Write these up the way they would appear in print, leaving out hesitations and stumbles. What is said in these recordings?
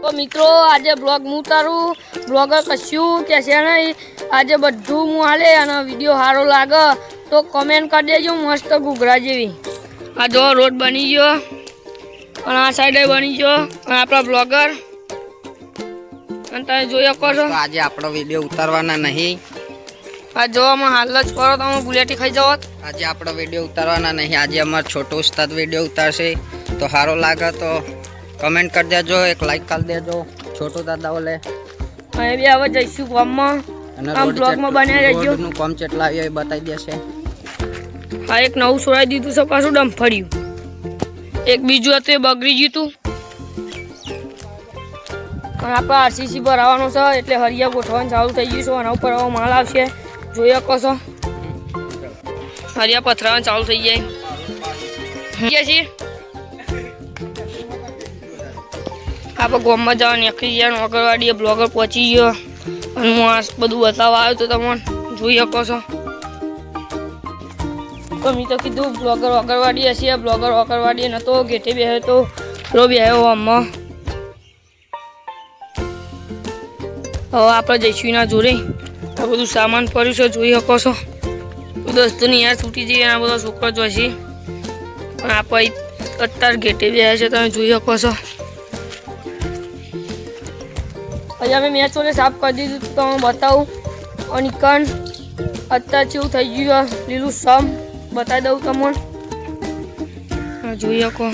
तो मित्रों आज ब्लॉग मु उतारू ब्लॉगर कशू कहशे नहीं आज बधु मु हाले अने विडियो सारो लागे तो कमेंट कर देजो मस्त घूघरा जेवी। आ जो रोड बनी गयो अने आ साइडे बनी गयो अने आपणा ब्लॉगर अने तमे जोई शको छो आज आपणो विडियो उतारवाना नहीं। आ जो हम हाल ज करो तो हम गुलेटी खाई जावत। आज आपणो विडियो उतारवाना नहीं। आज अमर छोटू उस्ताद विडियो उतारशे तो सारो लागे तो कमेंट कर देजो, एक लाइक कर देजो। छोटू दादा बोले अहीं बी आवे जईशु गाम में आम ब्लॉग में बने रहजो। रोड नु काम चेटला आव्यो ए बताई देशे। आ एक नवुं सोराई दीधुं छे पाछुं डंफड़िયું एक बीजुं हतुं ए बगड़ी गयुं तुं पण आपणे आरसीसी भरावानो छे એટલે હરિયા ગોઠવવાનું ચાલુ થઈ ગયું છે। આના ઉપર આવો માલ આવશે જોઈ શકો છો। હરિયા પથરાવાનું ચાલુ થઈ જાય છે। આપણે ગામમાં જવા નીકળી ગયા અગરવાડીએ બ્લોગર પહોંચી ગયો અને હું આ બધું બતાવવા આવ્યો તો તમે જોઈ શકો છો। તો મેં તો કીધું બ્લોગર અગરવાડી હશે બ્લોગર અગરવાડી નતો ગેટે બેહ્યો તો રો બેહ્યો આમાં। હવે આપણે જઈશું ના જોડે આ બધું સામાન પડ્યું છે જોઈ શકો છો। દોસ્તોની યાર છૂટી જઈએ આ બધા છોકરા જોઈશે પણ આપણે અત્યારે ગેટે બેહ્યા છે તમે જોઈ શકો છો। हजी अमे मैच वाले साफ कर दीधु तो मैं बताऊँ और निकन अत्यार केवुं थई गयुं लीलू सम बताई दऊँ तमने जोई शको।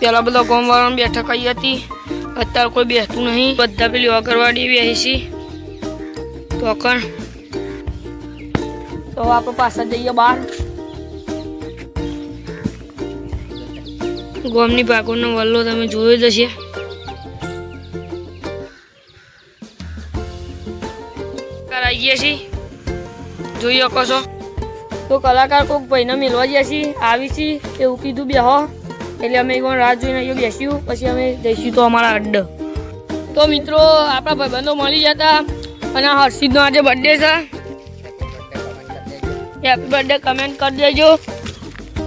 पहला बधा गामवाळा बैठक आई हती अत्यार कोई बेठुं नहीं बधा पेली अगरवाड़ी बेही छे तो अकण तो आपणे पाछा जईए बहार। गामनी भागोनो वल्लो तमे जोयो ज छे। कराई गया छे जोई शको छो। तो कलाकार कोक भाईने मेलवा गया छे आवी छे एवुं कीधुं बेहो એટલે અમે એકવાર રાહ જોઈને અહીંયા બેસ્યું પછી અમે જઈશું તો અમારા અડ્ડો। તો મિત્રો આપણા ભાઈબંધો મળી જતા અને હર્ષિતનો આજે બર્થડે છે હેપી બર્થડે કમેન્ટ કરી દેજો।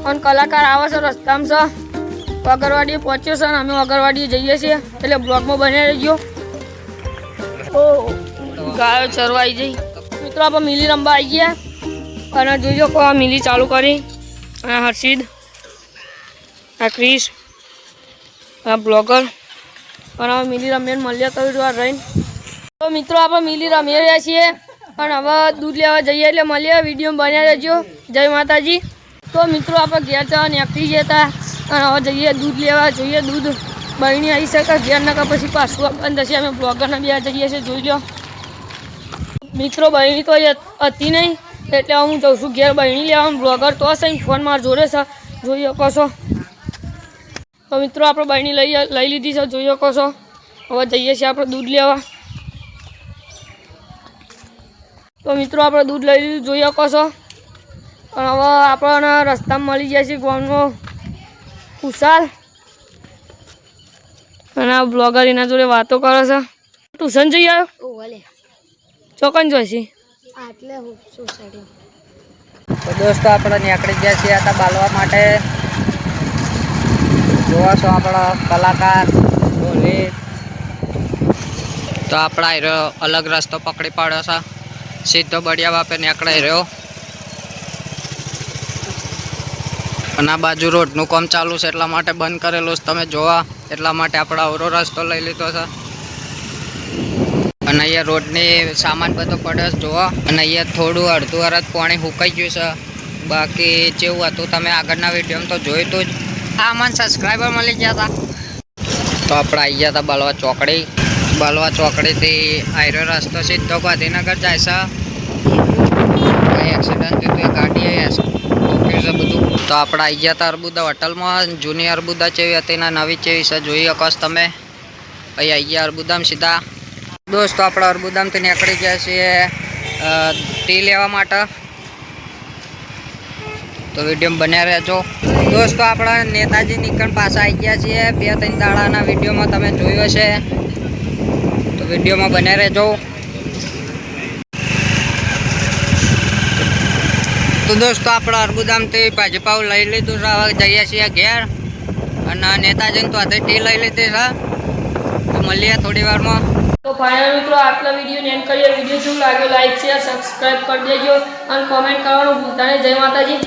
અને કલાકાર આવે છે રસ્તામાં છે अगरवाड़ी पहुंचो सर हमें अगरवाड़ी जाइए छे એટલે બ્લોગમાં બને રહેજો। ઓ ગાયો ચરવા આવી જઈ મિત્રો આપણે મિલી રમવા આવી ગયા અને જોજો કો મિલી ચાલુ કરી અને હર્ષિદ આ ક્રિશ આ બ્લોગર અને મિલી રમીને મળ્યા તો રહીને। તો મિત્રો આપણે મિલી રમી રહ્યા છીએ અને હવે દૂધ લેવા જઈએ એટલે મળીએ વિડીયો બન્યા રહેજો। જય માતાજી। તો મિત્રો આપણે ઘેર જવા નીકળી ગયા હતા અને હવે જઈએ दूध लेवा જોઈએ दूध बहीनी आई શકે ઘેર નકા પછી પાછું બંધ થશે। અમે બ્લોગરના બે જઈએ છે જોઈ લો। મિત્રો બહીની તો હતી નહીં એટલે હું જઉં છું ઘેર બહીની લેવા બ્લોગર તો છે ફોન માર જોડે છે જોઈ શકો છો। તો મિત્રો આપણે બહીની લઈ લીધી છે જોઈ શકો છો। હવે જઈએ છીએ આપણે दूध લેવા। તો મિત્રો આપણે दूध લઈ લીધું જોઈ શકો છો અને હવે આપણને રસ્તામાં મળી જાય છે ગામનો कुशाल અને આ બ્લોગર એના જોડે વાતો કરે છે। ટ્યુશન જઈ આવ્યો ઓલે ચોકન જોઈશી આટલે સોસાયટી। તો દોસ્તો આપણે નીકળી ગયા છીએ આ બાલવા માટે। જોવા છો આપણા કલાકાર બોલે તો આપણા અલગ રસ્તો પકડી પાડ્યો છે સીધો બડિયા બાપે નીકળી રહ્યો અને આ બાજુ રોડનું કામ ચાલુ છે એટલા માટે બંધ કરેલું છે તમે જોવા એટલા માટે આપણે અવરો રસ્તો લઈ લીધો છે। અને અહીંયા રોડની સામાન બધો પડ્યો છે જોવા અને અહીંયા થોડું અડધું અડધ પાણી સુકાઈ ગયું છે બાકી જેવું હતું તમે આગળના વિડીયોમાં તો જોયું હતું જ। આ મને સબસ્ક્રાઈબર મળી ગયા હતા તો આપણે આવી ગયા હતા બાલવા ચોકડીથી આયરો રસ્તો સીધો ગાંધીનગર જાય છે। એક્સિડન્ટ થયું હતું ગાડી બધું તો આપણે આવી ગયા હતા અર્બુદા હોટલમાં જૂની અર્બુદા જેવી હતી ને નવી જેવી છે જોઈ શકો તમે। અહીં આવી ગયા અર્બુદામાં સીધા। દોસ્તો આપણે અર્બુદામથી નીકળી ગયા છીએ ટી લેવા માટે તો વિડીયો બન્યા રહેજો। દોસ્તો આપણે નેતાજી નીકળ પાસે આવી ગયા છીએ 2-3 દાડાના વિડીયોમાં તમે જોયો છે તો વિડીયોમાં બન્યા રહેજો। તો દોસ્તો આપણે અરબુદામથી ભાજીપાવ લઈ લીધું છે. હવે જઈએ છીએ ઘેર અને નેતાજીને તો હાથે ટી લઈ લીધી છે. તો મળીએ થોડી વારમાં. તો ફાઇનલ મિત્રો આટલા વિડીયો એન્ડ કરીએ. વિડીયો શું લાગ્યો લાઈક શેર સબસ્ક્રાઈબ કરી દેજો અને કોમેન્ટ કરવાનું ભૂલતા નહીં. જય માતાજી.